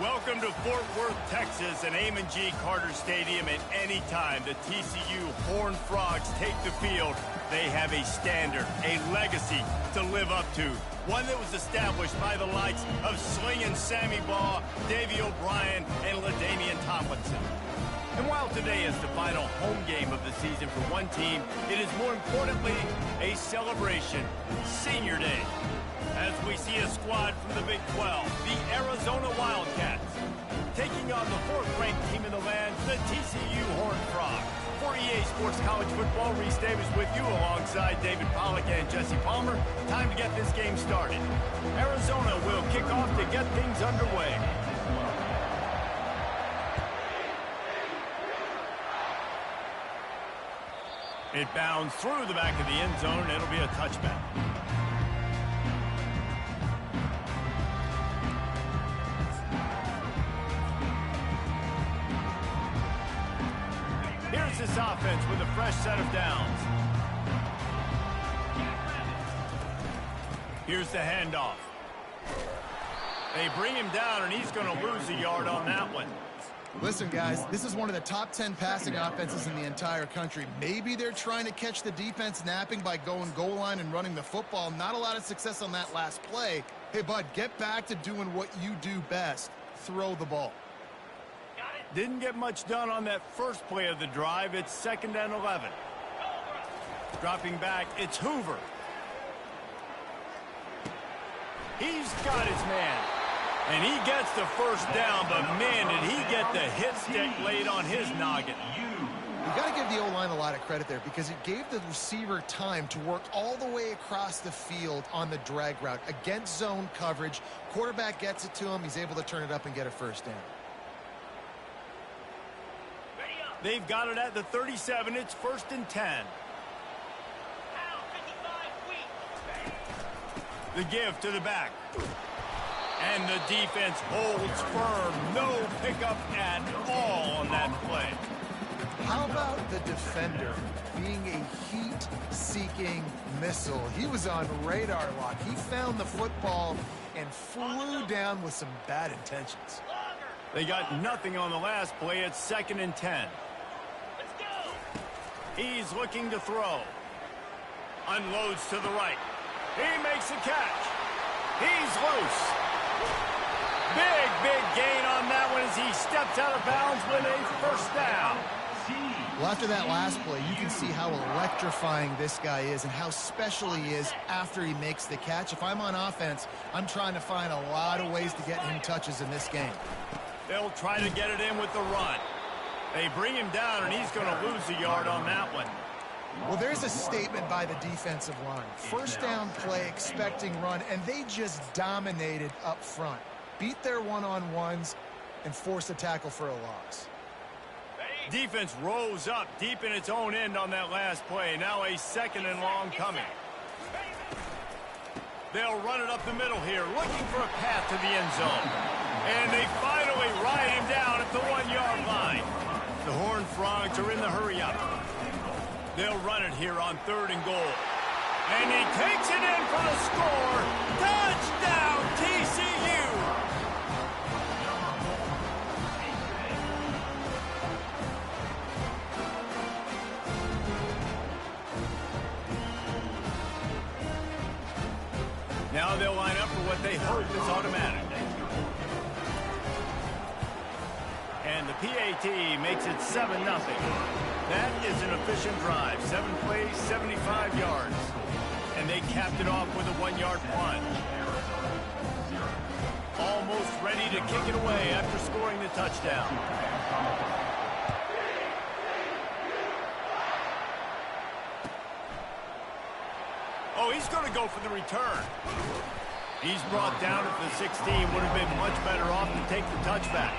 Welcome to Fort Worth, Texas, and Amon G. Carter Stadium. At any time the TCU Horned Frogs take the field, they have a standard, a legacy to live up to. One that was established by the likes of Slingin' Sammy Baugh, Davey O'Brien, and LaDainian Tomlinson. And while today is the final home game of the season for one team, it is more importantly a celebration, Senior Day. As we see a squad from the Big 12, the Arizona Wildcats, taking on the fourth-ranked team in the land, the TCU Horned Frogs. For EA Sports College Football, Reese Davis with you alongside David Pollack and Jesse Palmer. Time to get this game started. Arizona will kick off to get things underway. It bounds through the back of the end zone. It'll be a touchback. Here's this offense with a fresh set of downs. Here's the handoff. They bring him down, and he's going to lose a yard on that one. Listen, guys, this is one of the top 10 passing offenses in the entire country. Maybe they're trying to catch the defense napping by going goal line and running the football. Not a lot of success on that last play. Hey, bud, get back to doing what you do best. Throw the ball. Didn't get much done on that first play of the drive. It's 2nd and 11. Dropping back, it's Hoover. He's got his man. And he gets the first down, but man, did he get the hit stick laid on his noggin. You got to give the O-line a lot of credit there because it gave the receiver time to work all the way across the field on the drag route against zone coverage. Quarterback gets it to him. He's able to turn it up and get a first down. They've got it at the 37. It's 1st and 10. The give to the back. And the defense holds firm. No pickup at all on that play. How about the defender being a heat-seeking missile? He was on radar lock. He found the football and flew down with some bad intentions. They got nothing on the last play. It's 2nd and 10. He's looking to throw. Unloads to the right. He makes a catch. He's loose. Big gain on that one as he steps out of bounds with a first down. Well, after that last play, you can see how electrifying this guy is and how special he is after he makes the catch. If I'm on offense, I'm trying to find a lot of ways to get him touches in this game. They'll try to get it in with the run. They bring him down, and he's going to lose a yard on that one. Well, there's a statement by the defensive line. First down play, expecting run, and they just dominated up front. Beat their one-on-ones and forced a tackle for a loss. Defense rose up deep in its own end on that last play. Now a 2nd and long coming. They'll run it up the middle here, looking for a path to the end zone. And they finally ride him down at the 1-yard line. The Horned Frogs are in the hurry-up. They'll run it here on 3rd and goal. And he takes it in for the score. Touchdown, TCU! Now they'll line up for what they hope is automatic. And the PAT makes it 7-0. That is an efficient drive. 7 plays, 75 yards. And they capped it off with a 1-yard plunge. Almost ready to kick it away after scoring the touchdown. Oh, he's going to go for the return. He's brought down at the 16. Would have been much better off to take the touchback.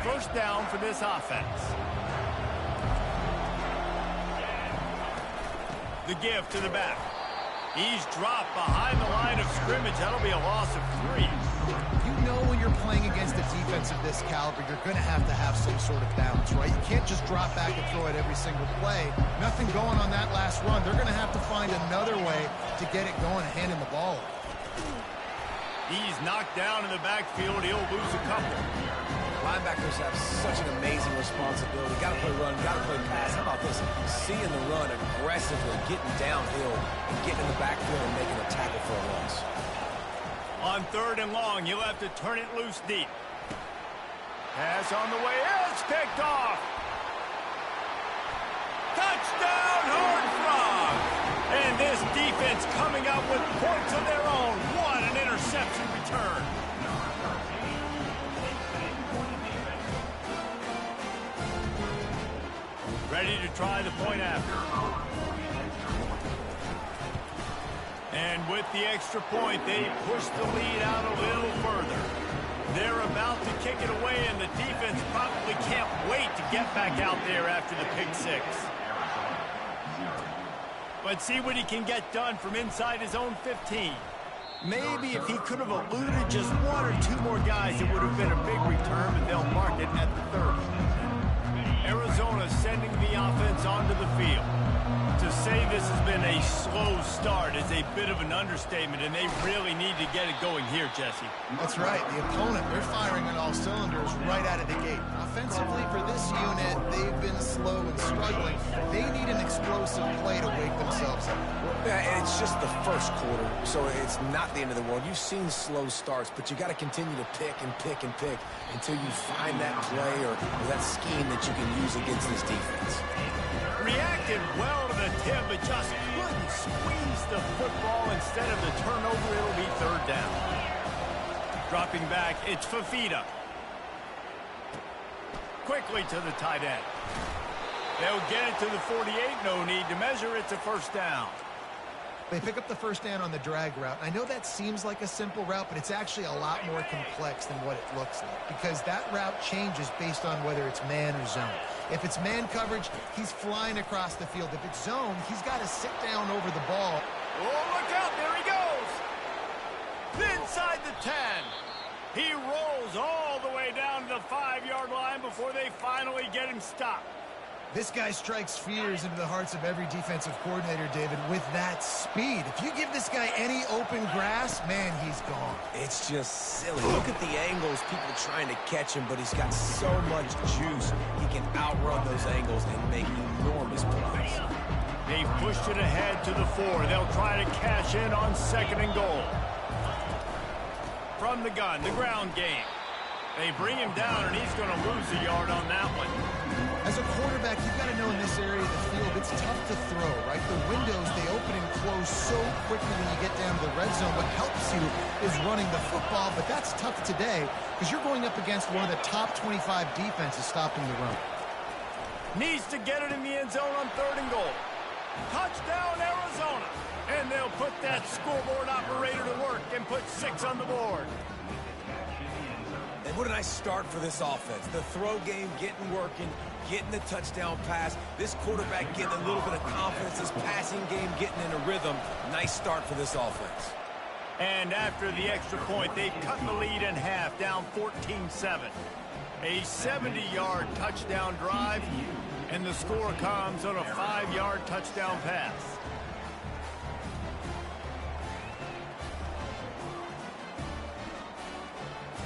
First down for this offense. The give to the back. He's dropped behind the line of scrimmage. That'll be a loss of 3. you know when you're playing against a defense of this caliber, you're going to have some sort of balance, right? You can't just drop back and throw it every single play. Nothing going on that last run. They're going to have to find another way to get it going and hand him the ball. He's knocked down in the backfield. He'll lose a couple. Linebackers have such an amazing responsibility. Got to play run, got to play pass. How about this? Seeing the run aggressively, getting downhill, and getting in the backfield and making a tackle for a loss. On 3rd and long, you'll have to turn it loose deep. Pass on the way. It's picked off. Touchdown, Horned Frog. And this defense coming up with points of their own. What an interception return. Ready to try the point after. And with the extra point, they push the lead out a little further. They're about to kick it away, and the defense probably can't wait to get back out there after the pick six. But see what he can get done from inside his own 15. Maybe if he could have eluded just 1 or 2 more guys, it would have been a big return, but they'll mark it at the 30. Arizona sending the offense onto the field. To say this has been a slow start is a bit of an understatement, and they really need to get it going here, Jesse. That's right. The opponent, they're firing on all cylinders right out of the gate. Offensively, for this unit, they've been slow and struggling. They need an explosive play to wake themselves up. Yeah, and it's just the first quarter, so it's not the end of the world. You've seen slow starts, but you got to continue to pick and pick and pick until you find that play or that scheme that you can use against this defense. Reacted well to the tip, but just couldn't squeeze the football. Instead of the turnover, it'll be 3rd down. Dropping back, it's Fafita. Quickly to the tight end. They'll get it to the 48. No need to measure. It's a 1st down. They pick up the 1st down on the drag route. I know that seems like a simple route, but it's actually a lot more complex than what it looks like, because that route changes based on whether it's man or zone. If it's man coverage, he's flying across the field. If it's zone, he's got to sit down over the ball. Oh, look out. There he goes. Inside the 10. He rolls all the way down to the 5-yard line before they finally get him stopped. This guy strikes fears into the hearts of every defensive coordinator, David, with that speed. If you give this guy any open grass, man, he's gone. It's just silly. Look at the angles, people trying to catch him, but he's got so much juice. He can outrun those angles and make enormous plays. They've pushed it ahead to the 4. They'll try to cash in on 2nd and goal. From the gun, the ground game. They bring him down, and he's going to lose a yard on that one. As a quarterback, you've got to know in this area of the field, it's tough to throw, right? The windows, they open and close so quickly when you get down to the red zone. What helps you is running the football, but that's tough today because you're going up against one of the top 25 defenses stopping the run. Needs to get it in the end zone on 3rd and goal. Touchdown, Arizona. And they'll put that scoreboard operator to work and put 6 on the board. And what a nice start for this offense. The throw game getting working, getting the touchdown pass. This quarterback getting a little bit of confidence. This passing game getting in a rhythm. Nice start for this offense. And after the extra point, they've cut the lead in half, down 14-7. A 70-yard touchdown drive, and the score comes on a 5-yard touchdown pass.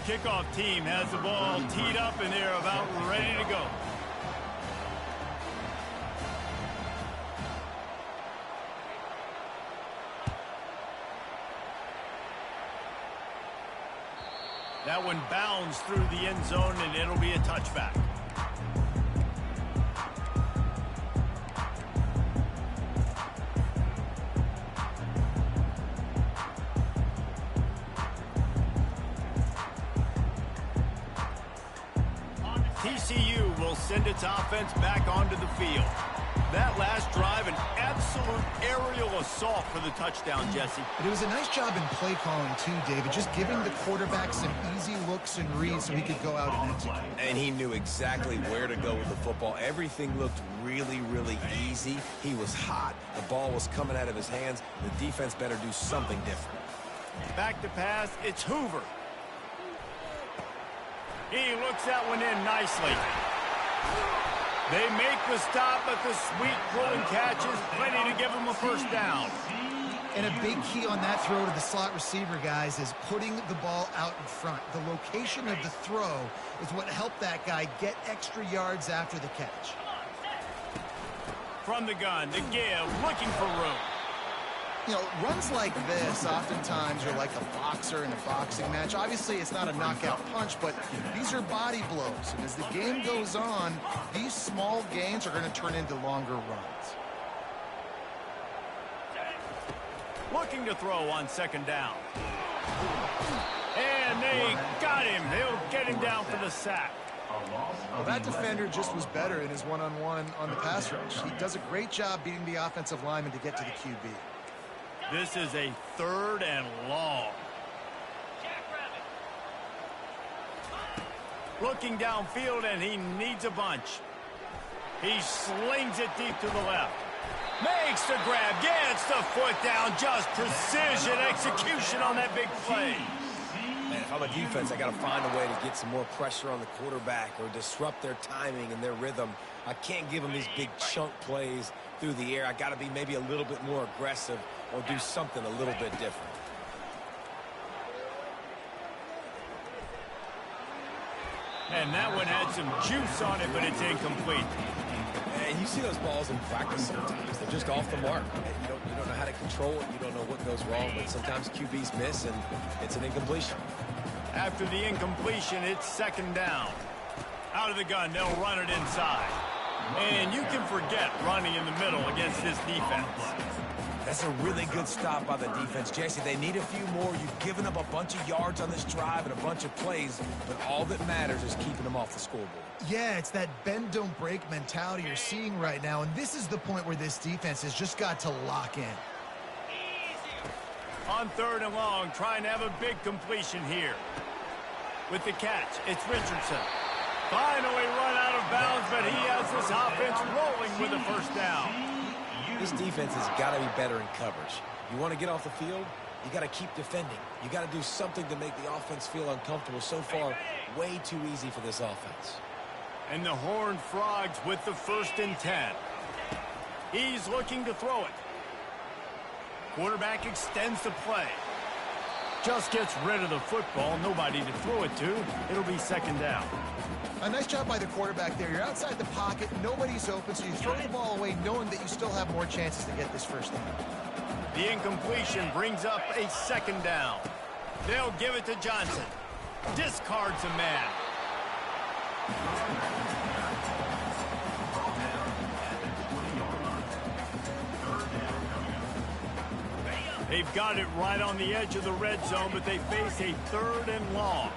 Kickoff team has the ball teed up, and they're about ready to go. That one bounds through the end zone, and it'll be a touchback. TCU will send its offense back onto the field. That last drive, an absolute aerial assault for the touchdown, Jesse. But it was a nice job in play calling, too, David, just giving the quarterback some easy looks and reads so he could go out and execute. And he knew exactly where to go with the football. Everything looked really, really easy. He was hot. The ball was coming out of his hands. The defense better do something different. Back to pass, it's Hoover. He looks that one in nicely. They make the stop, but the sweet pulling catch is plenty to give him a first down. And a big key on that throw to the slot receiver, guys, is putting the ball out in front. The location of the throw is what helped that guy get extra yards after the catch. From the gun, the give, looking for room. You know, runs like this oftentimes are like a boxer in a boxing match. Obviously, it's not a knockout punch, but these are body blows. And as the game goes on, these small gains are going to turn into longer runs. Looking to throw on second down. And they got him. They'll get him down for the sack. Well, that defender just was better in his one-on-one on the pass rush. He does a great job beating the offensive lineman to get to the QB. This is a 3rd and long. Looking downfield, and he needs a bunch. He slings it deep to the left. Makes the grab, gets the foot down. Just precision execution on that big play. Man, if I'm a defense, I got to find a way to get some more pressure on the quarterback or disrupt their timing and their rhythm. I can't give them these big chunk plays through the air. I got to be maybe a little bit more aggressive or do something a little bit different. And that one had some juice on it, but it's incomplete. And you see those balls in practice sometimes. They're just off the mark. You don't know how to control it. You don't know what goes wrong, but sometimes QBs miss, and it's an incompletion. After the incompletion, it's second down. Out of the gun, they'll run it inside. And you can forget running in the middle against this defense. That's a really good stop by the defense, Jesse. They need a few more. You've given up a bunch of yards on this drive and a bunch of plays, but all that matters is keeping them off the scoreboard. Yeah, it's that bend, don't break mentality you're seeing right now, and this is the point where this defense has just got to lock in. On 3rd and long, trying to have a big completion here. With the catch, it's Richardson. Finally run out of bounds, but he has this offense rolling with a first down. This defense has got to be better in coverage. You want to get off the field, you got to keep defending. You got to do something to make the offense feel uncomfortable. So far, way too easy for this offense. And the Horned Frogs with the 1st and 10. He's looking to throw it. Quarterback extends the play. Just gets rid of the football. Nobody to throw it to. It'll be second down. A nice job by the quarterback there. You're outside the pocket. Nobody's open, so you throw the ball away knowing that you still have more chances to get this first down. The incompletion brings up a second down. They'll give it to Johnson. Discards a man. They've got it right on the edge of the red zone, but they face a 3rd and long.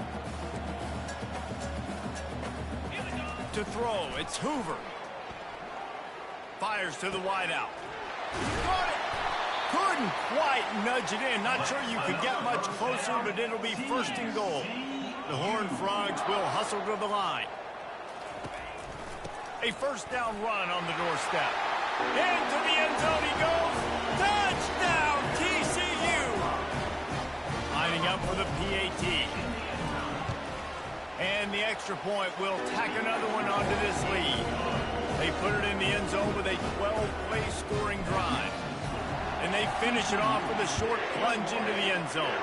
To throw, it's Hoover. Fires to the wideout. Got it! Couldn't quite nudge it in. Not sure you could get much closer, but it'll be 1st and goal. The Horned Frogs will hustle to the line. A first down run on the doorstep. Into the end zone he goes. Touchdown, TCU! Lining up for the PAT. And the extra point will tack another one onto this lead. They put it in the end zone with a 12-play scoring drive. And they finish it off with a short plunge into the end zone.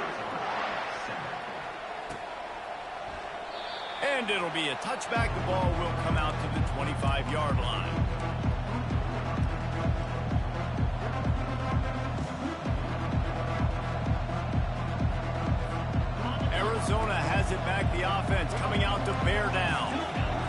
And it'll be a touchback. The ball will come out to the 25-yard line. Arizona has it back, the offense coming out to bear down.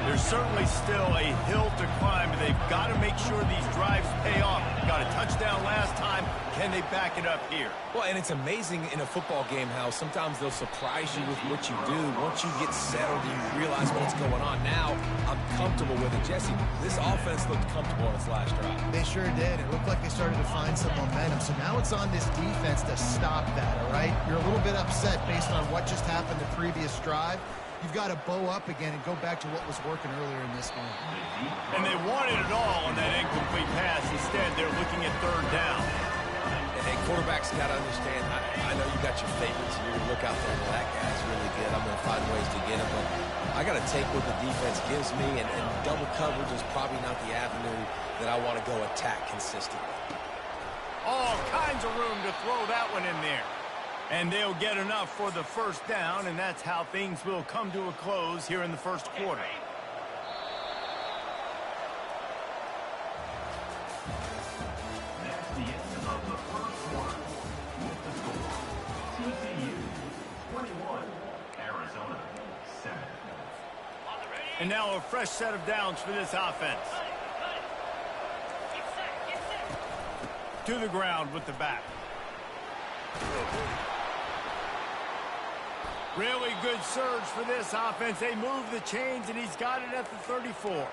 There's certainly still a hill to climb, but they've got to make sure these drives pay off. Got a touchdown last time. Can they back it up here? Well, and it's amazing in a football game how sometimes they'll surprise you with what you do. Once you get settled, you realize what's going on. Now, I'm comfortable with it. Jesse, this offense looked comfortable on its last drive. They sure did. It looked like they started to find some momentum. So now it's on this defense to stop that, all right? You're a little bit upset based on what just happened the previous drive. You've got to bow up again and go back to what was working earlier in this game. And they wanted it all on that incomplete pass. Instead, they're looking at 3rd down. Hey, quarterbacks got to understand, I know you got your favorites, and you're going to look out there, well, that guy's really good. I'm going to find ways to get him, but I got to take what the defense gives me, and double coverage is probably not the avenue that I want to go attack consistently. All kinds of room to throw that one in there. And they'll get enough for the first down, and that's how things will come to a close here in the first quarter. That's the end of the first quarter. With the score, TCU 21, Arizona 7. And now a fresh set of downs for this offense. To the ground with the back. Really good surge for this offense. They move the chains, and he's got it at the 34.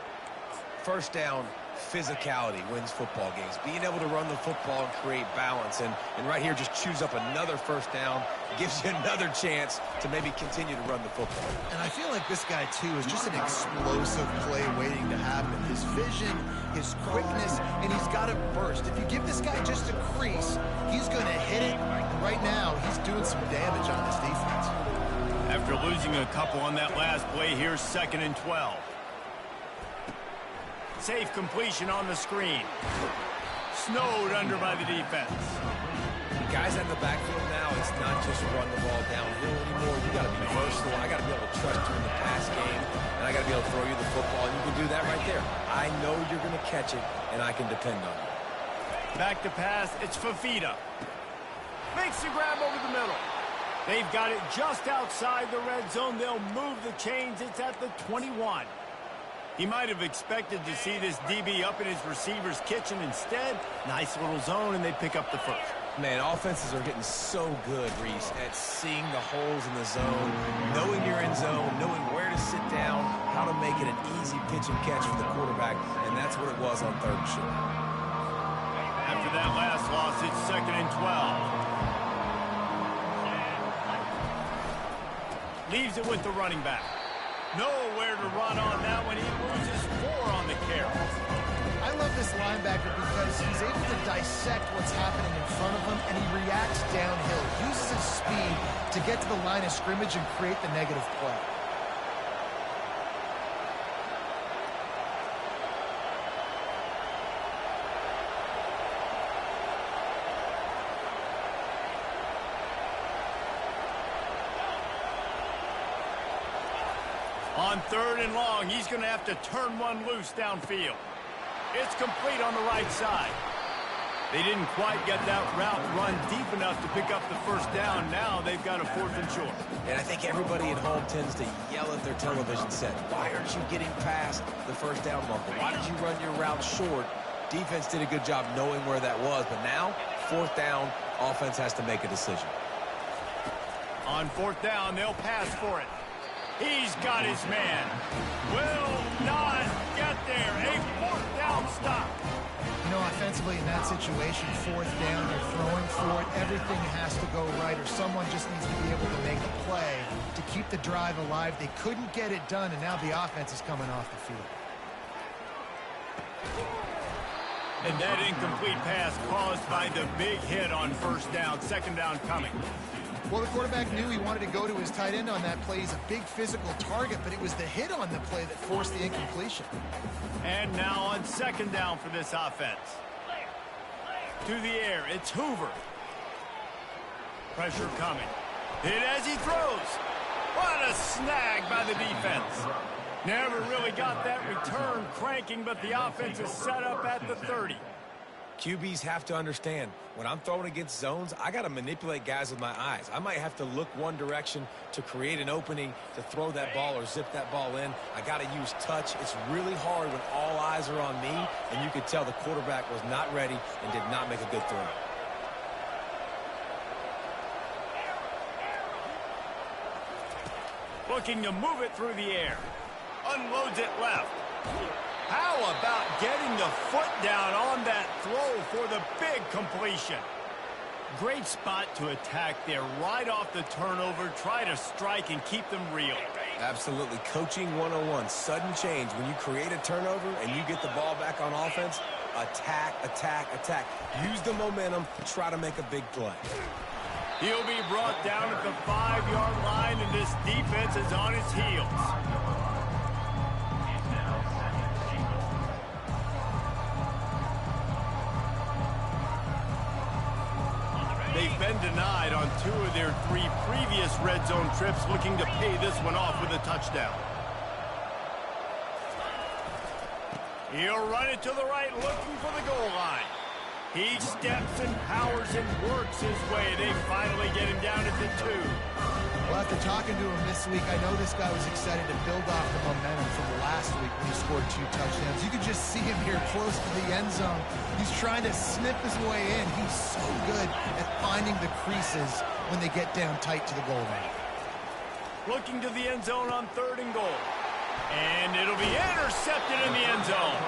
First down, physicality wins football games. Being able to run the football and create balance. And right here, just choose up another first down. Gives you another chance to maybe continue to run the football. And I feel like this guy, too, is just an explosive play waiting to happen. His vision, his quickness, and he's got to burst. If you give this guy just a crease, he's going to hit it. And right now, he's doing some damage on this defense. After losing a couple on that last play, here's 2nd and 12. Safe completion on the screen. Snowed under by the defense. Guys in the backfield now, it's not just run the ball downhill anymore. You got to be versatile. I got to be able to trust you in the pass game, and I got to be able to throw you the football, and you can do that right there. I know you're going to catch it, and I can depend on you. Back to pass, it's Fafita. Makes the grab over the middle. They've got it just outside the red zone. They'll move the chains. It's at the 21. He might have expected to see this DB up in his receiver's kitchen. Instead, nice little zone, and they pick up the first. Man, offenses are getting so good, Reese, at seeing the holes in the zone, knowing you're in zone, knowing where to sit down, how to make it an easy pitch and catch for the quarterback, and that's what it was on 3rd and short. After that last loss, it's 2nd and 12. Leaves it with the running back. Nowhere to run on that one. He loses 4 on the carry. I love this linebacker because he's able to dissect what's happening in front of him, and he reacts downhill, uses his speed to get to the line of scrimmage and create the negative play. On 3rd and long, he's going to have to turn one loose downfield. It's complete on the right side. They didn't quite get that route run deep enough to pick up the first down. Now they've got a 4th and short. And I think everybody at home tends to yell at their television set. Why aren't you getting past the first down marker? Why did you run your route short? Defense did a good job knowing where that was. But now, 4th down, offense has to make a decision. On 4th down, they'll pass for it. He's got his man. Will not get there. A 4th down stop. You know, offensively in that situation, 4th down, they're throwing for it. Everything has to go right, or someone just needs to be able to make a play to keep the drive alive. They couldn't get it done, and now the offense is coming off the field. And that incomplete pass caused by the big hit on 1st down. 2nd down coming. Well, the quarterback knew he wanted to go to his tight end on that play. He's a big physical target, but it was the hit on the play that forced the incompletion. And now on 2nd down for this offense. To the air, it's Hoover. Pressure coming. Hit as he throws. What a snag by the defense. Never really got that return cranking, but the offense is set up at the 30. QBs have to understand, when I'm throwing against zones, I got to manipulate guys with my eyes. I might have to look one direction to create an opening to throw that ball or zip that ball in. I got to use touch. It's really hard when all eyes are on me, and you could tell the quarterback was not ready and did not make a good throw. Looking to move it through the air. Unloads it left. How about getting the foot down on that throw for the big completion? Great spot to attack there right off the turnover. Try to strike and keep them real. Absolutely. Coaching 101. Sudden change. When you create a turnover and you get the ball back on offense, attack, attack, attack. Use the momentum to try to make a big play. He'll be brought down at the 5-yard line, and this defense is on its heels. They've been denied on 2 of their 3 previous red zone trips, looking to pay this one off with a touchdown. He'll run it to the right, looking for the goal line. He steps and powers and works his way. They finally get him down at the 2. Well, after talking to him this week, I know this guy was excited to build off the momentum from last week when he scored 2 touchdowns. You could just see him here close to the end zone. He's trying to snip his way in. He's so good at finding the creases when they get down tight to the goal line. Looking to the end zone on 3rd and goal. And it'll be intercepted in the end zone.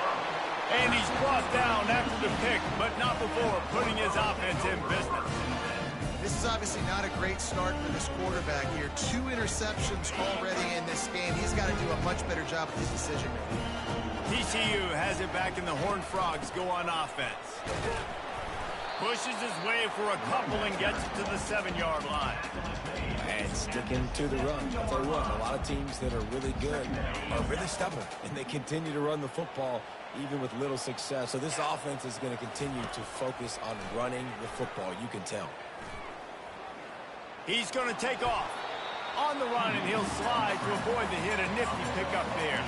And he's brought down after the pick, but not before putting his offense in business. This is obviously not a great start for this quarterback here. 2 interceptions already in this game. He's got to do a much better job with his decision-making. TCU has it back, and the Horned Frogs go on offense. Pushes his way for a couple and gets it to the 7-yard line. And sticking to the run. I'll tell you what, a lot of teams that are really good are really stubborn, and they continue to run the football even with little success. So this offense is going to continue to focus on running the football, you can tell. He's going to take off on the run, and he'll slide to avoid the hit. A nifty pickup there.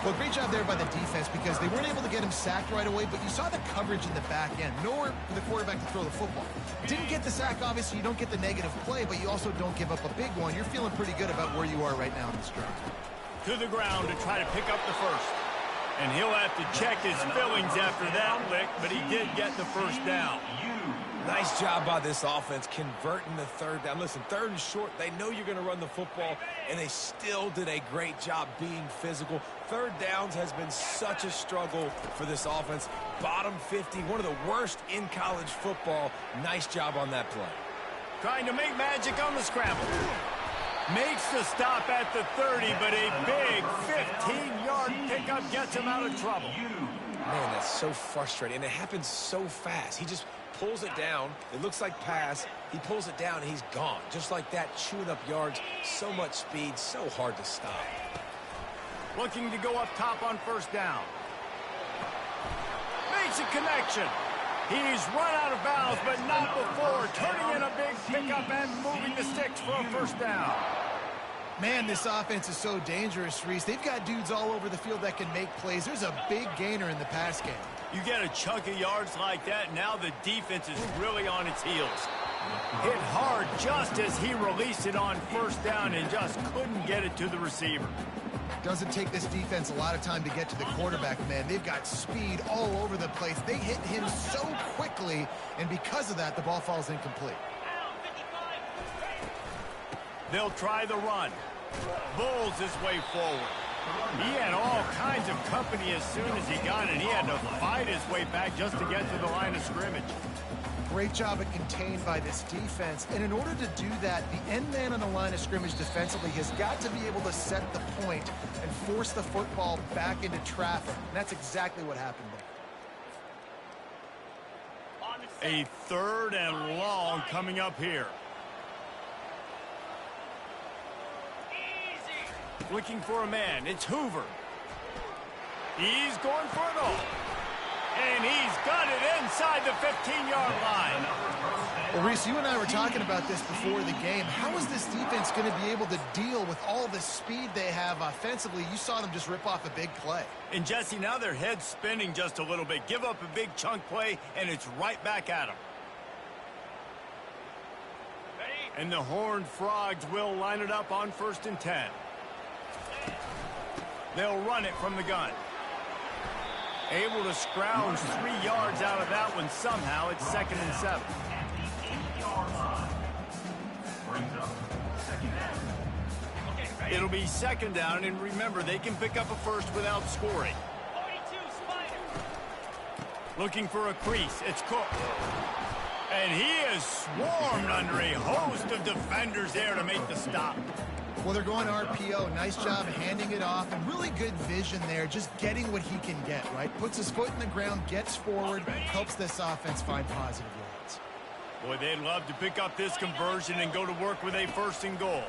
Well, great job there by the defense because they weren't able to get him sacked right away, but you saw the coverage in the back end. Nowhere for the quarterback to throw the football. Didn't get the sack, obviously. You don't get the negative play, but you also don't give up a big one. You're feeling pretty good about where you are right now in this drive. To the ground to try to pick up the first. And he'll have to check his fillings after that lick, but he did get the first down. Nice job by this offense converting the 3rd down. Listen, 3rd and short, they know you're going to run the football, and they still did a great job being physical. 3rd downs has been such a struggle for this offense. Bottom 50, one of the worst in college football. Nice job on that play. Trying to make magic on the scramble. Makes the stop at the 30, but a big 15-yard pickup gets him out of trouble. Man, that's so frustrating, and it happens so fast. He just pulls it down. It looks like pass. He pulls it down, and he's gone. Just like that, chewing up yards. So much speed, so hard to stop. Looking to go up top on 1st down. Makes a connection. He's run out of bounds, but not before turning in a big pickup and moving the sticks for a 1st down. Man, this offense is so dangerous, Reese. They've got dudes all over the field that can make plays. There's a big gainer in the pass game. You get a chunk of yards like that, now the defense is really on its heels. Hit hard just as he released it on 1st down and just couldn't get it to the receiver. Doesn't take this defense a lot of time to get to the quarterback, man. They've got speed all over the place. They hit him so quickly, and because of that, the ball falls incomplete. They'll try the run. Bulls his way forward. He had all kinds of company as soon as he got it. He had to fight his way back just to get to the line of scrimmage. Great job at contained by this defense. And in order to do that, the end man on the line of scrimmage defensively has got to be able to set the point and force the football back into traffic. And that's exactly what happened there. A 3rd and long coming up here. Looking for a man. It's Hoover. He's going for it all. And he's got it inside the 15-yard line. Well, Reese, you and I were talking about this before the game. How is this defense going to be able to deal with all the speed they have offensively? You saw them just rip off a big play. And, Jesse, now their head's spinning just a little bit. Give up a big chunk play, and it's right back at them. And the Horned Frogs will line it up on 1st and 10. They'll run it from the gun. Able to scrounge 3 yards out of that one somehow. It's 2nd and 7. It'll be 2nd down, and remember, they can pick up a first without scoring. Looking for a crease. It's Cook. And he is swarmed under a host of defenders there to make the stop. Well, they're going RPO. Nice job handing it off, and really good vision there, just getting what he can get, right? Puts his foot in the ground, gets forward, helps this offense find positive yards. Boy, they'd love to pick up this conversion and go to work with a 1st and goal.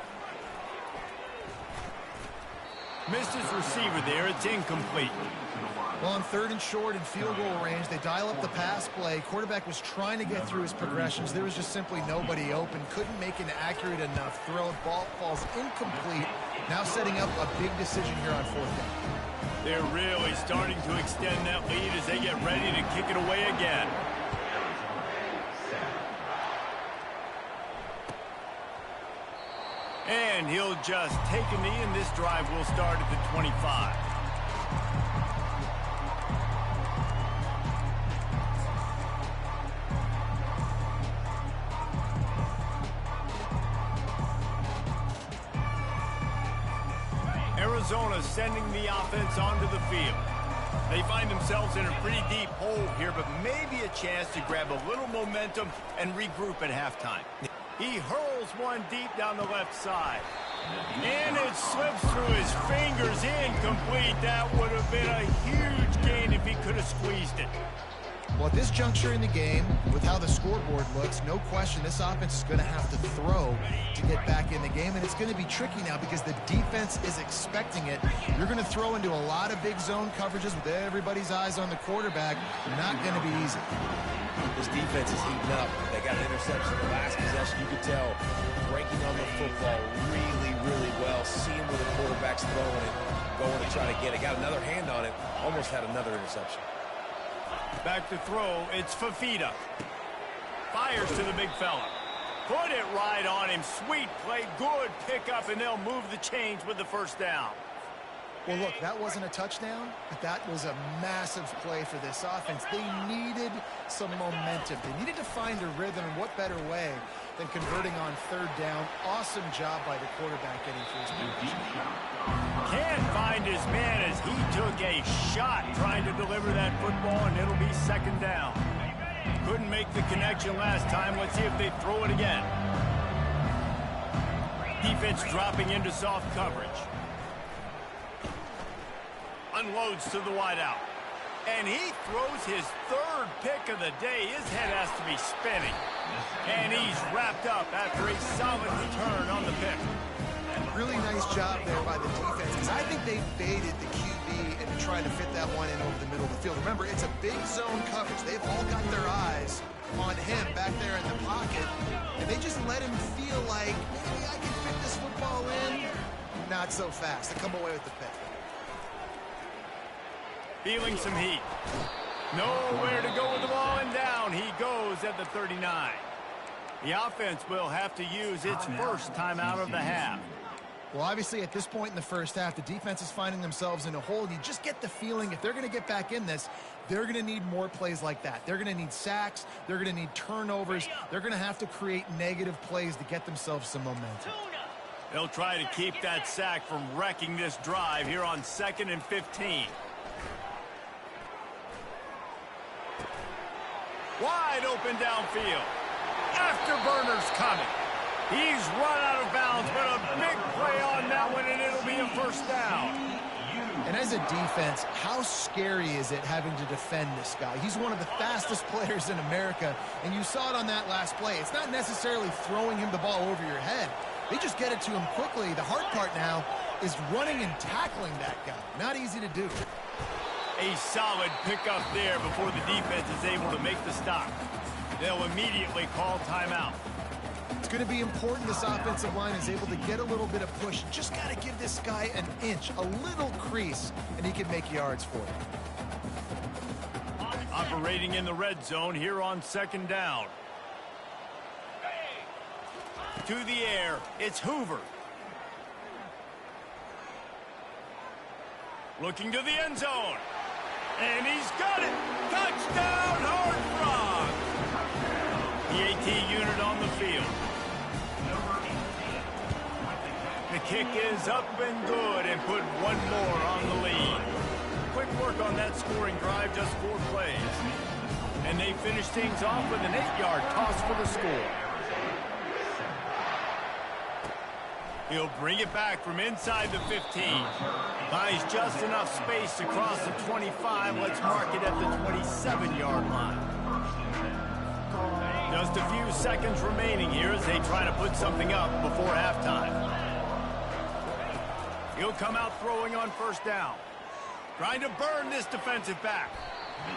Missed his receiver there. It's incomplete. Well, on 3rd and short and field goal range, they dial up the pass play. Quarterback was trying to get through his progressions. There was just simply nobody open. Couldn't make an accurate enough throw. Ball falls incomplete. Now setting up a big decision here on 4th down. They're really starting to extend that lead as they get ready to kick it away again. And he'll just take a knee, and this drive will start at the 25. Arizona sending the offense onto the field. They find themselves in a pretty deep hole here, but maybe a chance to grab a little momentum and regroup at halftime. He hurls one deep down the left side. And it slips through his fingers, incomplete. That would have been a huge gain if he could have squeezed it. Well, at this juncture in the game, with how the scoreboard looks, no question this offense is going to have to throw to get back in the game, and it's going to be tricky now because the defense is expecting it. You're going to throw into a lot of big zone coverages with everybody's eyes on the quarterback. Not going to be easy. This defense is heating up. They got an interception the last possession. You could tell breaking on the football really, really well, seeing where the quarterback's throwing it, going to try to get it. Got another hand on it, almost had another interception. Back to throw, it's Fafita. Fires to the big fella. Put it right on him. Sweet play, good pickup, and they'll move the chains with the 1st down. Well, look, that wasn't a touchdown, but that was a massive play for this offense. They needed some momentum. They needed to find a rhythm, and what better way than converting on 3rd down. Awesome job by the quarterback getting through his position. Can't find his man as he took a shot trying to deliver that football, and it'll be 2nd down. Couldn't make the connection last time. Let's see if they throw it again. Defense dropping into soft coverage. Unloads to the wideout. And he throws his 3rd pick of the day. His head has to be spinning. And he's wrapped up after a solid return on the pick. Really nice job there by the defense, because I think they baited the QB into trying to fit that one in over the middle of the field. Remember, it's a big zone coverage. They've all got their eyes on him back there in the pocket, and they just let him feel like, maybe I can fit this football in. Not so fast. They come away with the pick. Feeling some heat. Nowhere to go with the ball, and down he goes at the 39. The offense will have to use its 1st timeout of the half. Well, obviously, at this point in the 1st half, the defense is finding themselves in a hole. You just get the feeling if they're going to get back in this, they're going to need more plays like that. They're going to need sacks. They're going to need turnovers. They're going to have to create negative plays to get themselves some momentum. They'll try to keep that sack from wrecking this drive here on 2nd and 15. Wide open downfield. Afterburner's coming. He's run out of bounds, but a big play on that one, and it'll be a 1st down. And as a defense, how scary is it having to defend this guy? He's one of the fastest players in America, and you saw it on that last play. It's not necessarily throwing him the ball over your head. They just get it to him quickly. The hard part now is running and tackling that guy. Not easy to do. A solid pickup there before the defense is able to make the stop. They'll immediately call timeout. It's going to be important this offensive line is able to get a little bit of push. Just got to give this guy an inch, a little crease, and he can make yards for it. Operating in the red zone here on 2nd down. To the air, it's Hoover. Looking to the end zone. And he's got it. Touchdown, Horned Frogs. The AT unit on the field. The kick is up and good, and put one more on the lead. Quick work on that scoring drive, just 4 plays. And they finish things off with an 8-yard toss for the score. He'll bring it back from inside the 15. Buys just enough space to cross the 25. Let's mark it at the 27-yard line. Just a few seconds remaining here as they try to put something up before halftime. He'll come out throwing on first down. Trying to burn this defensive back.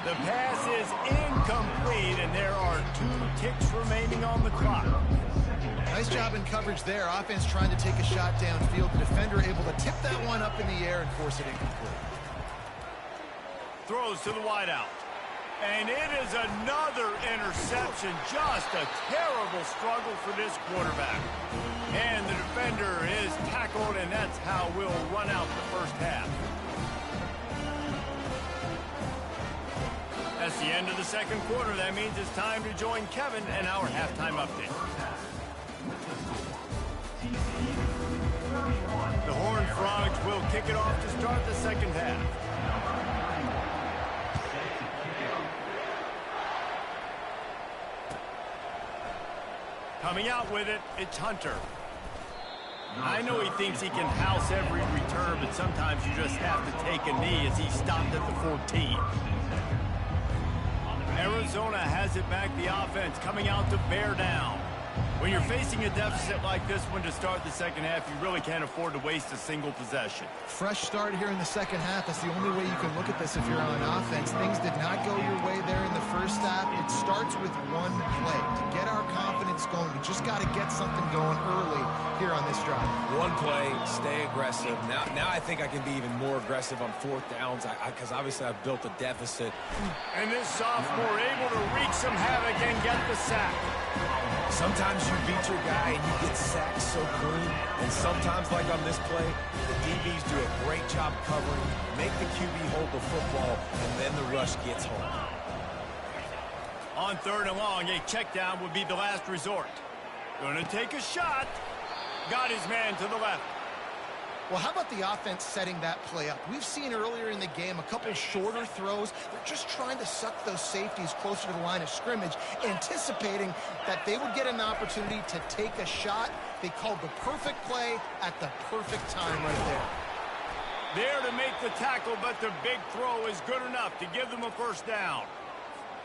The pass is incomplete, and there are 2 ticks remaining on the clock. Nice job in coverage there. Offense trying to take a shot downfield. The defender able to tip that one up in the air and force it incomplete. Throws to the wideout. And it is another interception. Just a terrible struggle for this quarterback. And the defender is tackled, and that's how we'll run out the first half. That's the end of the second quarter. That means it's time to join Kevin and our halftime update. The Horned Frogs will kick it off to start the second half. Coming out with it, it's Hunter. I know he thinks he can house every return, but sometimes you just have to take a knee as he stopped at the 14. Arizona has it back, the offense coming out to bear down. When you're facing a deficit like this one to start the second half, you really can't afford to waste a single possession. Fresh start here in the second half. That's the only way you can look at this if you're on offense. Things did not go your way there in the first half. It starts with one play. To get our confidence going, we just got to get something going early here on this drive. One play, stay aggressive. Now I think I can be even more aggressive on fourth downs because obviously I've built a deficit. And this sophomore able to wreak some havoc and get the sack. Sometimes you beat your guy and you get sacked so clean, and sometimes, like on this play, the DBs do a great job covering, make the QB hold the football, and then the rush gets home. On third and long, a check down would be the last resort. Going to take a shot. Got his man to the left. Well, how about the offense setting that play up? We've seen earlier in the game a couple shorter throws. They're just trying to suck those safeties closer to the line of scrimmage, anticipating that they would get an opportunity to take a shot. They called the perfect play at the perfect time right there. There to make the tackle, but the big throw is good enough to give them a first down.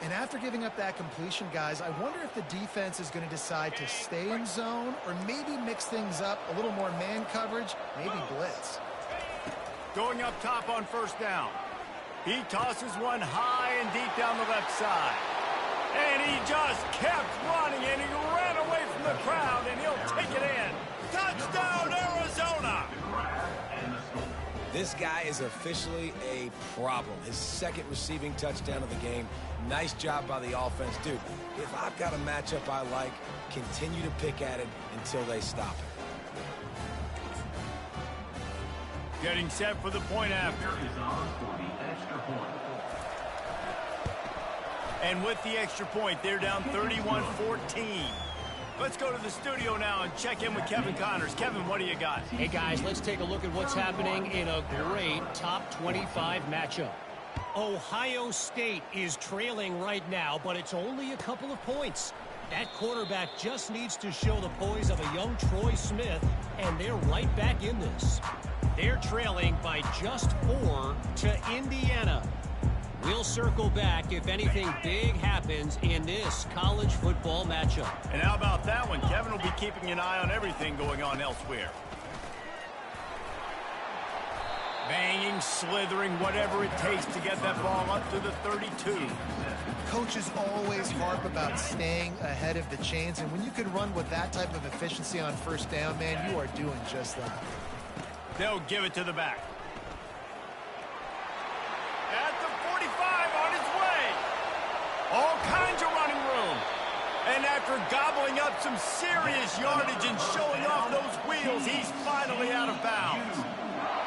And after giving up that completion, guys, I wonder if the defense is going to decide to stay in zone or maybe mix things up, a little more man coverage, maybe blitz. Going up top on first down. He tosses one high and deep down the left side. And he just kept running, and he ran away from the crowd, and he'll take it in. Touchdown, Arizona! This guy is officially a problem. His second receiving touchdown of the game. Nice job by the offense. Dude, if I've got a matchup I like, continue to pick at it until they stop it. Getting set for the point after. And with the extra point, they're down 31-14. Let's go to the studio now and check in with Kevin Connors. Kevin, what do you got? Hey, guys, let's take a look at what's happening in a great top 25 matchup. Ohio State is trailing right now, but it's only a couple of points. That quarterback just needs to show the poise of a young Troy Smith, and they're right back in this. They're trailing by just 4 to Indiana. We'll circle back if anything big happens in this college football matchup. And how about that one? Kevin will be keeping an eye on everything going on elsewhere. Banging, slithering, whatever it takes to get that ball up to the 32. Coaches always harp about staying ahead of the chains, and when you can run with that type of efficiency on first down, man, you are doing just that. They'll give it to the back. At the 45, on his way. All kinds of running room. And after gobbling up some serious yardage and showing off those wheels, he's finally out of bounds.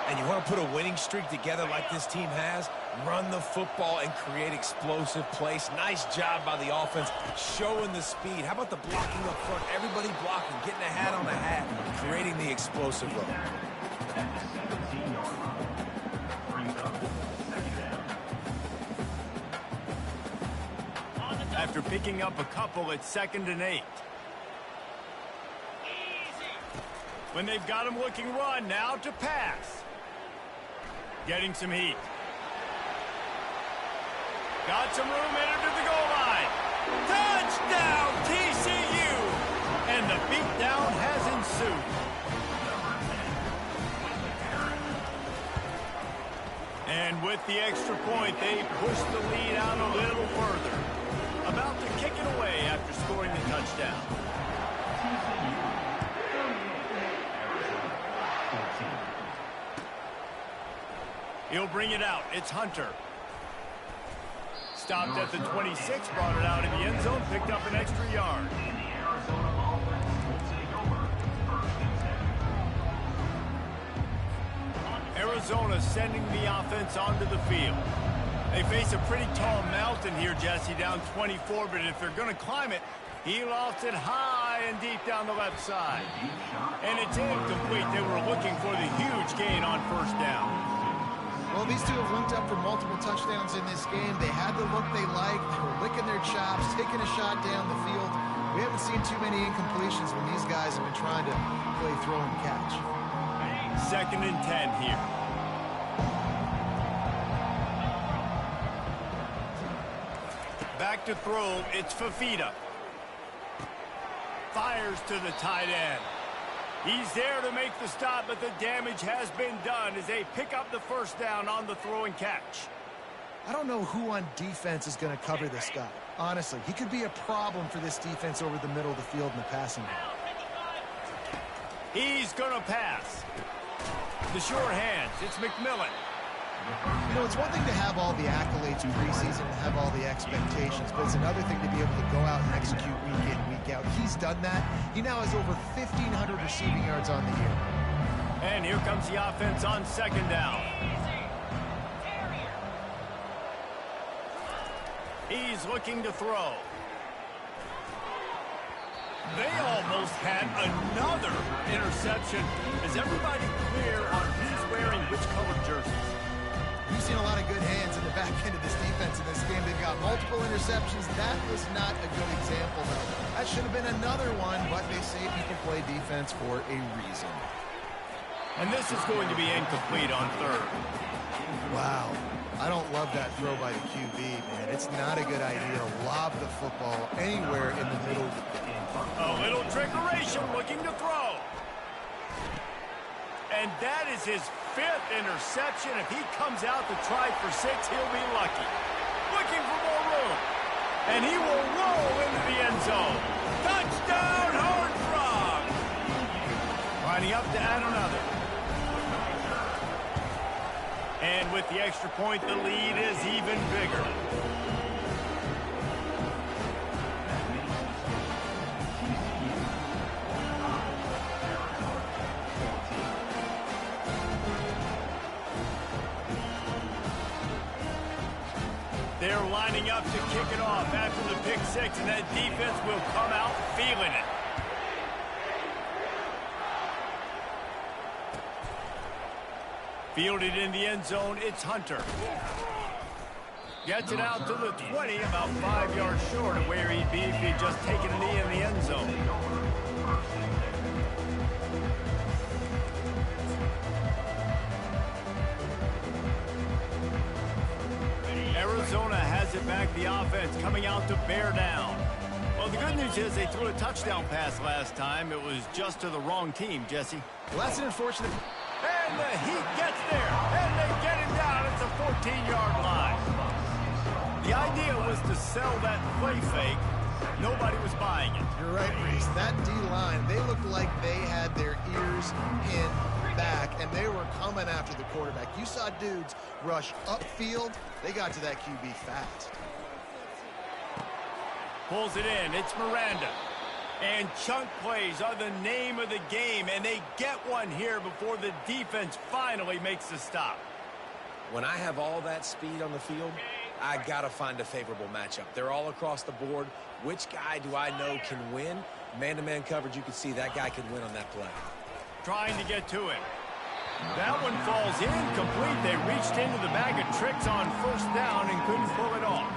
And you want to put a winning streak together like this team has, run the football and create explosive plays. Nice job by the offense, showing the speed. How about the blocking up front? Everybody blocking, getting a hat on a hat, creating the explosive run. After picking up a couple, it's 2nd and 8. When they've got him looking run, now to pass. Getting some heat. Got some room, entered to the goal line. Touchdown, TCU! And the beatdown has ensued. And with the extra point, they push the lead out a little further. About to kick it away after scoring the touchdown. He'll bring it out. It's Hunter. Stopped at the 26, brought it out in the end zone, picked up an extra yard. Arizona sending the offense onto the field. They face a pretty tall mountain here, Jesse, down 24, but if they're going to climb it, he lost it high and deep down the left side. And it's incomplete. They were looking for the huge gain on first down. Well, these two have linked up for multiple touchdowns in this game. They had the look they liked. They were licking their chops, taking a shot down the field. We haven't seen too many incompletions when these guys have been trying to play throw and catch. 2nd and 10 here. Back to throw, it's Fafita. Fires to the tight end. He's there to make the stop, but the damage has been done as they pick up the first down on the throw and catch. I don't know who on defense is going to cover this guy. Honestly, he could be a problem for this defense over the middle of the field in the passing game. He's going to pass. The sure hands, it's McMillan. You know, it's one thing to have all the accolades preseason and have all the expectations, but it's another thing to be able to go out and execute week in, week out. He's done that. He now has over 1,500 receiving yards on the year. And here comes the offense on 2nd down. He's looking to throw. They almost had another interception. Is everybody clear on who's wearing which colored jerseys? We've seen a lot of good hands in the back end of this defense in this game. They've got multiple interceptions. That was not a good example, though. That should have been another one, but they say people play defense for a reason. And this is going to be incomplete on 3rd. Wow. I don't love that throw by the QB, man. It's not a good idea to lob the football anywhere in the middle. A little trickeration, looking to throw. And that is his 5th interception. If he comes out to try for 6, he'll be lucky. Looking for more room. And he will roll into the end zone. Touchdown, Horned Frog! Lining up to add another. And with the extra point, the lead is even bigger. They're lining up to kick it off after the pick 6, and that defense will come out feeling it. Fielded in the end zone, it's Hunter. Gets it out to the 20, about 5 yards short of where he'd be if he'd just taken a knee in the end zone. Arizona has it back, the offense coming out to bear down. Well, the good news is they threw a touchdown pass last time. It was just to the wrong team, Jesse. Well, that's an unfortunate... And the heat gets there, and they get him down at the 14-yard line. The idea was to sell that play fake. Nobody was buying it. You're right, Reese. That D-line, they looked like they had their ears pinned back, and they were coming after the quarterback. You saw dudes rush upfield. They got to that QB fast. Pulls it in. It's Miranda. And chunk plays are the name of the game, and they get one here before the defense finally makes the stop. When I have all that speed on the field, I got to find a favorable matchup. They're all across the board. Which guy do I know can win? Man-to-man coverage, you can see that guy can win on that play. Trying to get to him. That one falls incomplete. They reached into the bag of tricks on first down and couldn't pull it off.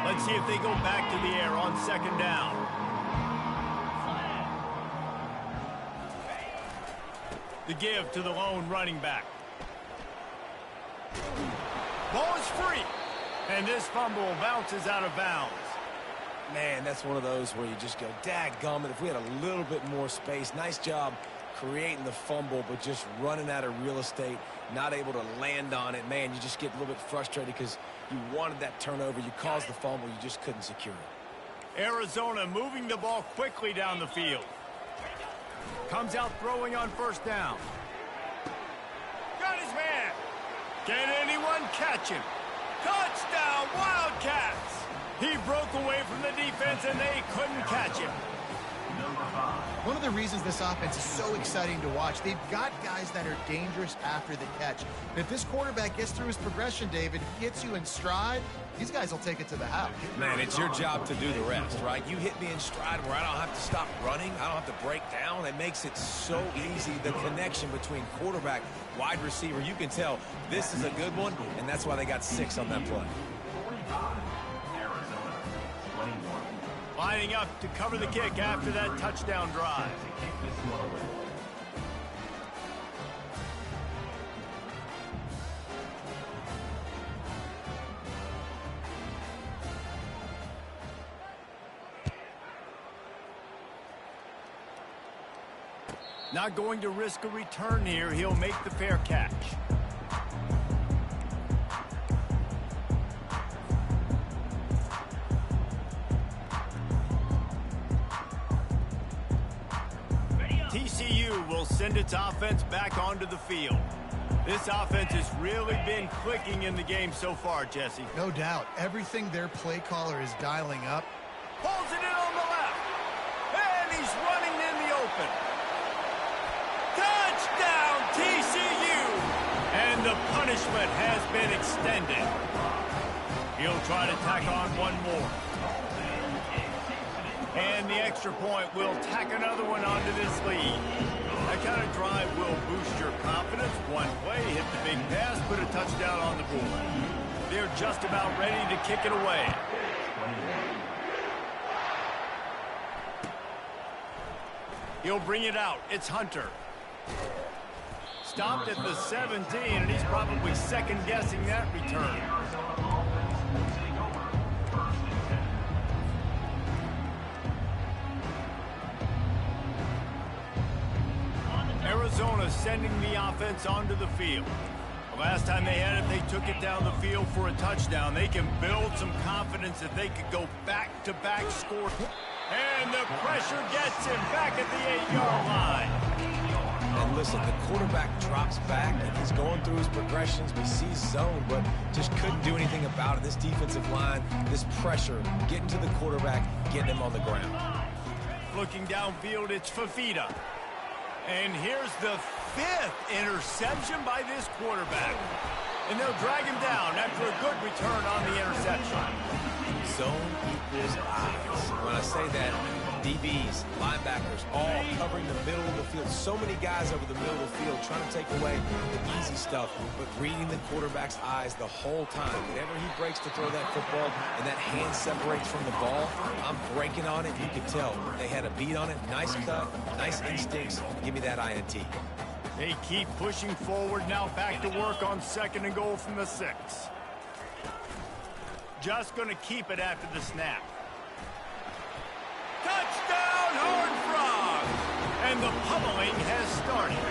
Let's see if they go back to the air on second down. The give to the lone running back. Ball is free. And this fumble bounces out of bounds. Man, that's one of those where you just go, dadgummit, if we had a little bit more space. Nice job creating the fumble, but just running out of real estate, not able to land on it. Man, you just get a little bit frustrated because you wanted that turnover. You caused the fumble. You just couldn't secure it. Arizona moving the ball quickly down the field. Comes out throwing on first down. Got his man. Can anyone catch him? Touchdown, Wildcats! He broke away from the defense, and they couldn't catch him. One of the reasons this offense is so exciting to watch, they've got guys that are dangerous after the catch. And if this quarterback gets through his progression, David, gets you in stride, these guys will take it to the house. Man, it's your job to do the rest, right? You hit me in stride where I don't have to stop running. I don't have to break down. It makes it so easy. The connection between quarterback, wide receiver, you can tell this is a good one, and that's why they got 6 on that play. 45, Arizona, 21. Lining up to cover the kick after that touchdown drive. To kick this one away. Not going to risk a return here. He'll make the fair catch. TCU will send its offense back onto the field. This offense has really been clicking in the game so far, Jesse. No doubt. Everything their play caller is dialing up. Pulls it in on the left. And he's running in the open. Touchdown, TCU! And the punishment has been extended. He'll try to tack on one more. And the extra point will tack another one onto this lead. That kind of drive will boost your confidence. One play, hit the big pass, put a touchdown on the board. They're just about ready to kick it away. He'll bring it out. It's Hunter. Stopped at the 17, and he's probably second-guessing that return. Arizona sending the offense onto the field. The last time they had it, they took it down the field for a touchdown. They can build some confidence that they could go back-to-back score. And the pressure gets him back at the 8-yard line. And listen, the quarterback drops back, and he's going through his progressions. We see zone, but just couldn't do anything about it. This defensive line, this pressure, getting to the quarterback, getting him on the ground. Looking downfield, it's Fafita. And here's the 5th interception by this quarterback. And they'll drag him down after a good return on the interception. Zone equals eyes. When I say that, DBs, linebackers, all covering the middle of the field. So many guys over the middle of the field trying to take away the easy stuff, but reading the quarterback's eyes the whole time. Whenever he breaks to throw that football and that hand separates from the ball, I'm breaking on it. You can tell they had a beat on it. Nice cut, nice instincts. Give me that INT. They keep pushing forward now, back to work on 2nd and goal from the 6. Just going to keep it after the snap. Touchdown, Horned Frogs! And the pummeling has started.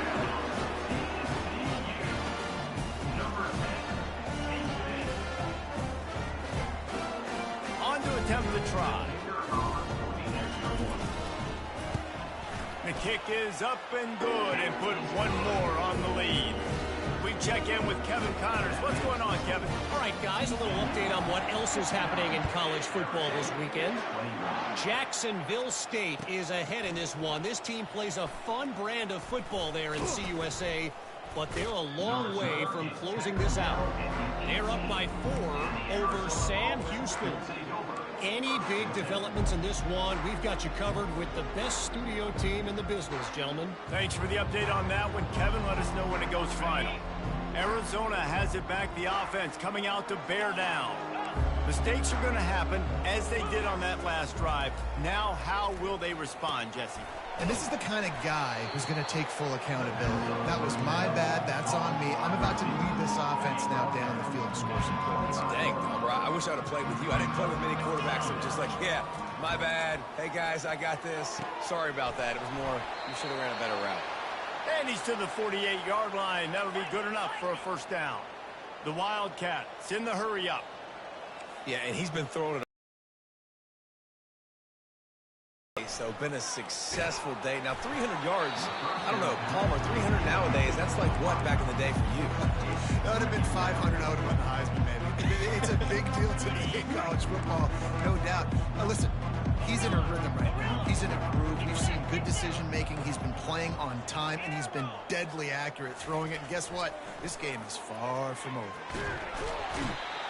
On to attempt the try. The kick is up and good and put one more on the lead. We check in with Kevin Connors. What's going on, Kevin? All right, guys, a little update on what else is happening in college football this weekend. Jacksonville State is ahead in this one. This team plays a fun brand of football there in CUSA, but they're a long way from closing this out. They're up by 4 over Sam Houston. Any big developments in this one, we've got you covered with the best studio team in the business, gentlemen. Thanks for the update on that one, Kevin. Let us know when it goes final. Arizona has it back, the offense coming out to bear down. Mistakes are going to happen, as they did on that last drive. Now, how will they respond, Jesse? And this is the kind of guy who's going to take full accountability. That was my bad. That's on me. I'm about to lead this offense now down the field and score some points. Dang, bro, I wish I would have played with you. I didn't play with many quarterbacks that were just like, yeah, my bad. Hey, guys, I got this. Sorry about that. It was more, you should have ran a better route. And he's to the 48-yard line. That'll be good enough for a first down. The Wildcats in the hurry up. Yeah, and he's been throwing it. So been a successful day. Now 300 yards, I don't know, Palmer, 300 nowadays, that's like what back in the day for you? That would have been 500. I would have won the Heisman, maybe. It's a big deal to me in college football, no doubt. Listen, he's in a rhythm right now. He's in a groove. We've seen good decision-making. He's been playing on time, and he's been deadly accurate throwing it. And guess what? This game is far from over.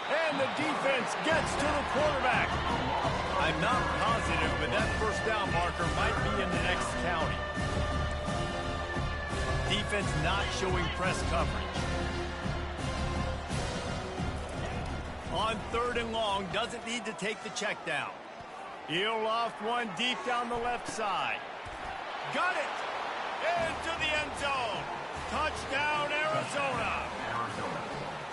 And the defense gets to the quarterback. I'm not positive, but that first down marker might be in the next county. Defense not showing press coverage. On 3rd and long, doesn't need to take the check down. He'll loft one deep down the left side. Got it! Into the end zone. Touchdown, Arizona.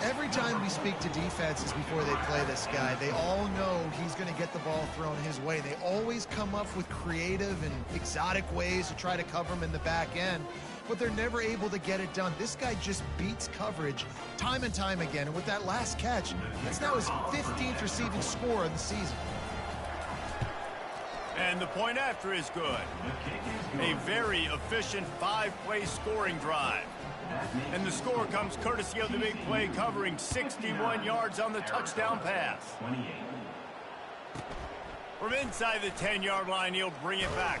Every time we speak to defenses before they play this guy, they all know he's going to get the ball thrown his way. They always come up with creative and exotic ways to try to cover him in the back end, but they're never able to get it done. This guy just beats coverage time and time again, and with that last catch, that's now his 15th receiving score of the season. And the point after is good. A very efficient 5-play scoring drive. And the score comes courtesy of the big play covering 61 yards on the touchdown pass. From inside the 10-yard line, he'll bring it back.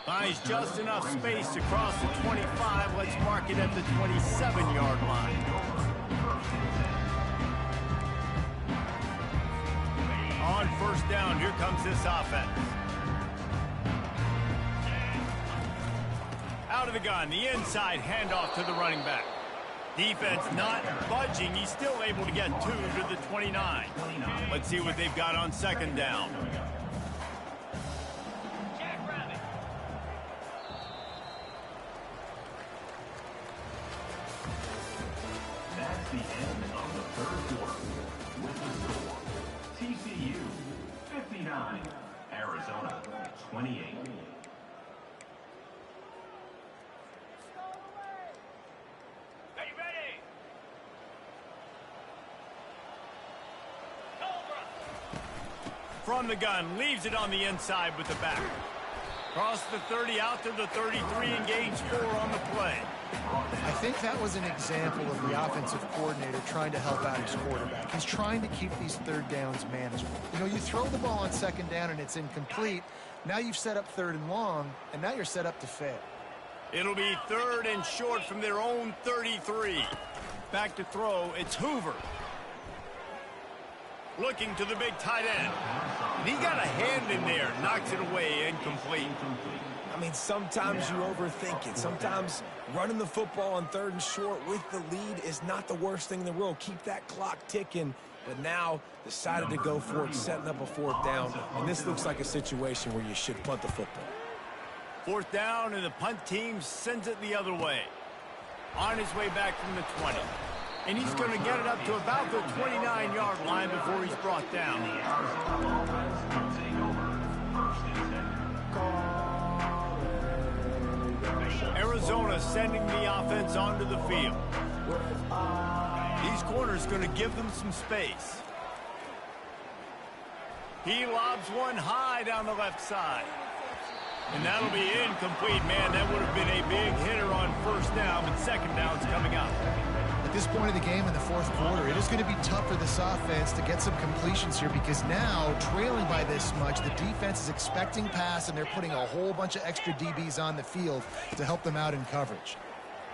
Finds just enough space to cross the 25. Let's mark it at the 27-yard line. On first down, here comes this offense. Out of the gun, the inside handoff to the running back. Defense not budging. He's still able to get 2 to the 29. Let's see what they've got on 2nd down. That's the end of the 3rd quarter. With the score, TCU 59, Arizona 28. From the gun, leaves it on the inside with the back. Cross the 30 out to the 33 and gains 4 on the play. I think that was an example of the offensive coordinator trying to help out his quarterback. He's trying to keep these 3rd downs manageable. You know, you throw the ball on 2nd down and it's incomplete. Now you've set up 3rd and long, and now you're set up to fail. It'll be 3rd and short from their own 33. Back to throw, it's Hoover. Looking to the big tight end. And he got a hand in there, knocks it away, incomplete. I mean, sometimes you overthink it. Sometimes running the football on 3rd and short with the lead is not the worst thing in the world. Keep that clock ticking. But now decided to go for it, setting up a 4th down. And this looks like a situation where you should punt the football. 4th down, and the punt team sends it the other way. On his way back from the 20. And he's going to get it up to about the 29-yard line before he's brought down. Arizona sending the offense onto the field. These corners going to give them some space. He lobs one high down the left side. And that'll be incomplete. Man, that would have been a big hitter on 1st down, but 2nd down's coming up. At this point of the game in the 4th quarter, it is going to be tough for this offense to get some completions here because now, trailing by this much, the defense is expecting pass, and they're putting a whole bunch of extra DBs on the field to help them out in coverage.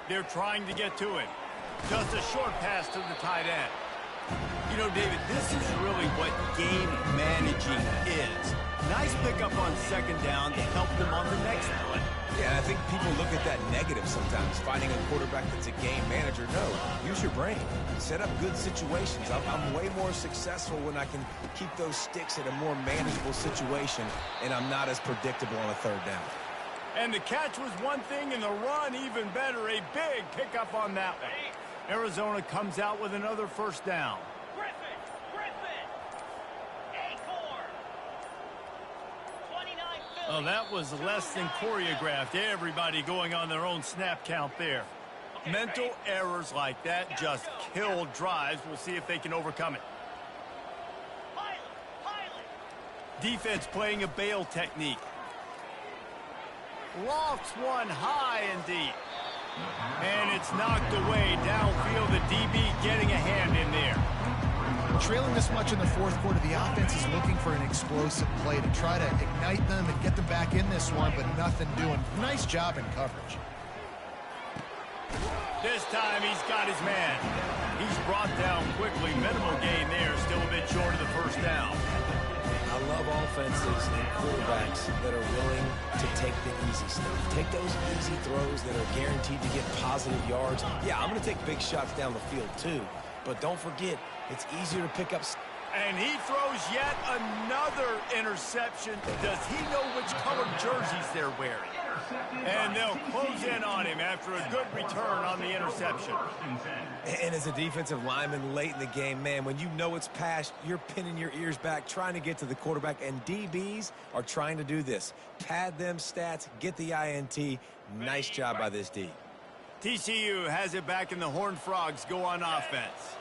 They're trying to get to it. Just a short pass to the tight end. You know, David, this is really what game managing is. Nice pickup on 2nd down to help them on the next one. Yeah, and I think people look at that negative sometimes, finding a quarterback that's a game manager. No, use your brain. Set up good situations. I'm way more successful when I can keep those sticks at a more manageable situation, and I'm not as predictable on a third down. And the catch was one thing, and the run even better. A big pickup on that one. Arizona comes out with another first down. Oh, that was less than choreographed. Everybody going on their own snap count there. Mental errors like that just kill drives. We'll see if they can overcome it. Defense playing a bail technique. Lofts one high and deep. And it's knocked away downfield. The DB getting a hand in there. Trailing this much in the fourth quarter, the offense is looking for an explosive play to try to ignite them and get them back in this one, but nothing doing. Nice job in coverage. This time he's got his man. He's brought down quickly. Minimal gain there, still a bit short of the first down. I love offenses and quarterbacks that are willing to take the easy stuff. Take those easy throws that are guaranteed to get positive yards. Yeah, I'm going to take big shots down the field too, but don't forget, it's easier to pick up. And he throws yet another interception. Does he know which colored jerseys they're wearing? And they'll close in on him after a good return on the interception. And as a defensive lineman late in the game, man, when you know it's past, you're pinning your ears back, trying to get to the quarterback, and DBs are trying to do this. Pad them stats, get the INT. Nice job by this D. TCU has it back, and the Horned Frogs go on offense.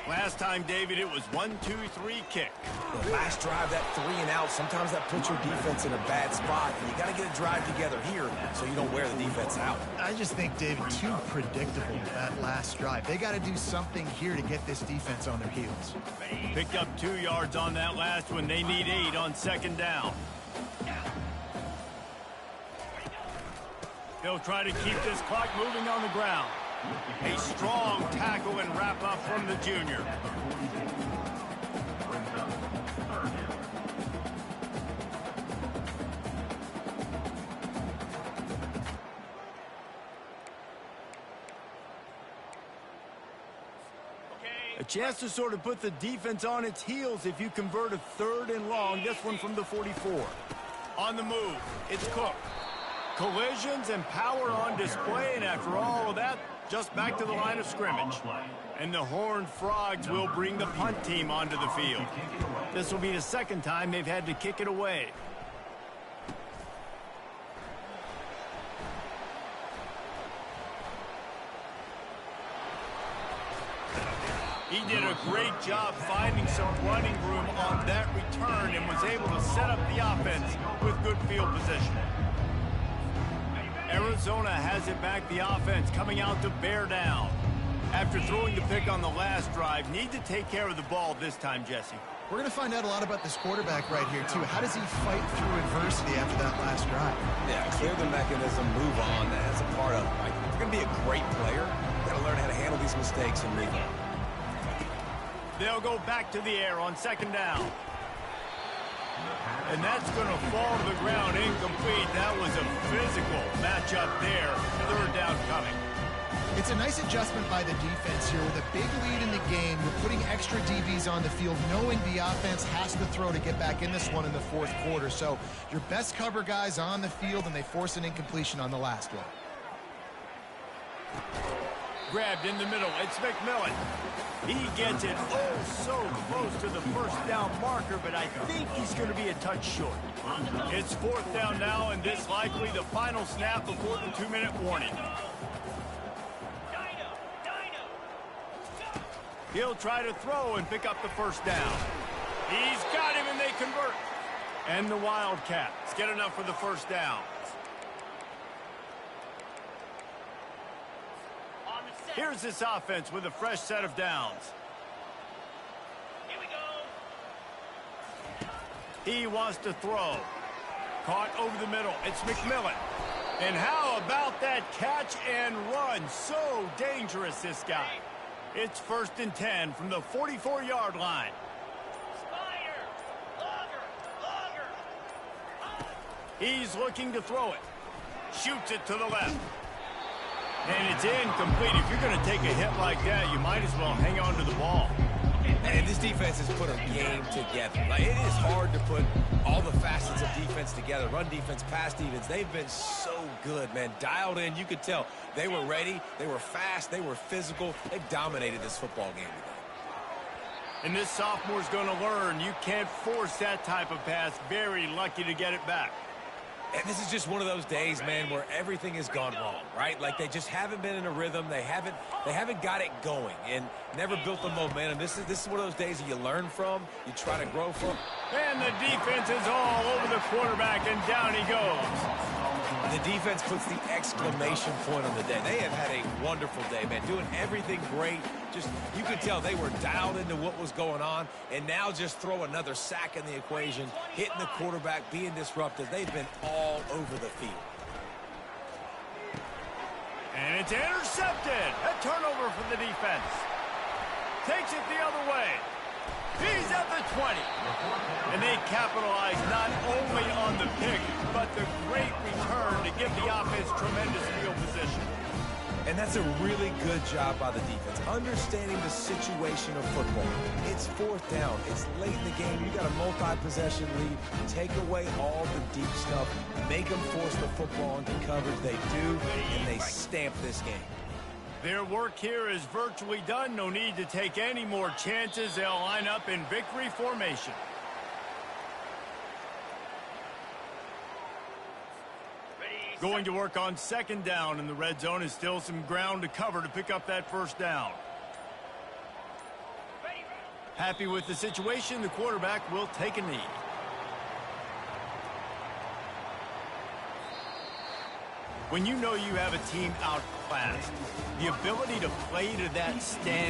Last time, David, it was 1-2-3 kick. The last drive, that 3 and out, sometimes that puts your defense in a bad spot. And you got to get a drive together here so you don't wear the defense out. I just think, David, too predictable that last drive. They got to do something here to get this defense on their heels. Picked up 2 yards on that last one. They need 8 on second down. They'll try to keep this clock moving on the ground. A strong tackle and wrap up from the junior. A chance to sort of put the defense on its heels if you convert a 3rd and long. This one from the 44. On the move, it's Cook. Collisions and power on display, and after all of that, just back to the line of scrimmage. And the Horned Frogs will bring the punt team onto the field. This will be the second time they've had to kick it away. He did a great job finding some running room on that return and was able to set up the offense with good field position. Arizona has it back, the offense coming out to bear down. After throwing the pick on the last drive, need to take care of the ball this time, Jesse. We're going to find out a lot about this quarterback right here, too. How does he fight through adversity after that last drive? Yeah, clear the mechanism, move on. That's a part of it. Like, if you're going to be a great player, you got to learn how to handle these mistakes and move on. They'll go back to the air on second down. And that's going to fall to the ground incomplete. That was a physical matchup there. 3rd down coming. It's a nice adjustment by the defense here. With a big lead in the game, you're putting extra DBs on the field, knowing the offense has to throw to get back in this one in the 4th quarter. So your best cover guys on the field, and they force an incompletion on the last one. Grabbed in the middle. It's McMillan. He gets it so close to the first down marker, but I think he's going to be a touch short. It's 4th down now, and this likely the final snap before the 2-minute warning. He'll try to throw and pick up the first down. He's got him, and they convert. And the Wildcats get enough for the first down. Here's this offense with a fresh set of downs. Here we go. He wants to throw. Caught over the middle. It's McMillan. And how about that catch and run? So dangerous, this guy. It's 1st and 10 from the 44-yard line. He's looking to throw it. Shoots it to the left. And it's incomplete. If you're going to take a hit like that, you might as well hang on to the ball. And this defense has put a game together. Like, it is hard to put all the facets of defense together. Run defense, pass defense. They've been so good, man. Dialed in. You could tell they were ready. They were fast. They were physical. They've dominated this football game today. And this sophomore's going to learn you can't force that type of pass. Very lucky to get it back. And this is just one of those days, man, where everything has gone wrong, right? Like, they just haven't been in a rhythm. They haven't got it going and never built the momentum. This is one of those days that you learn from, you try to grow from. And the defense is all over the quarterback, and down he goes. The defense puts the exclamation point on the day. They have had a wonderful day, man, doing everything great. Just, you could tell they were dialed into what was going on, and now just throw another sack in the equation, hitting the quarterback, being disruptive. They've been all over the field. And it's intercepted. A turnover for the defense. Takes it the other way. He's at the 20. And they capitalize not only on the pick, but the great return to give the offense tremendous field position. And that's a really good job by the defense, understanding the situation of football. It's fourth down. It's late in the game. You got a multi-possession lead. Take away all the deep stuff. Make them force the football into coverage. They do, and they stamp this game. Their work here is virtually done. No need to take any more chances. They'll line up in victory formation. Going to work on second down in the red zone is still some ground to cover to pick up that first down. Happy with the situation, the quarterback will take a knee. When you know you have a team outclassed, the ability to play to that stand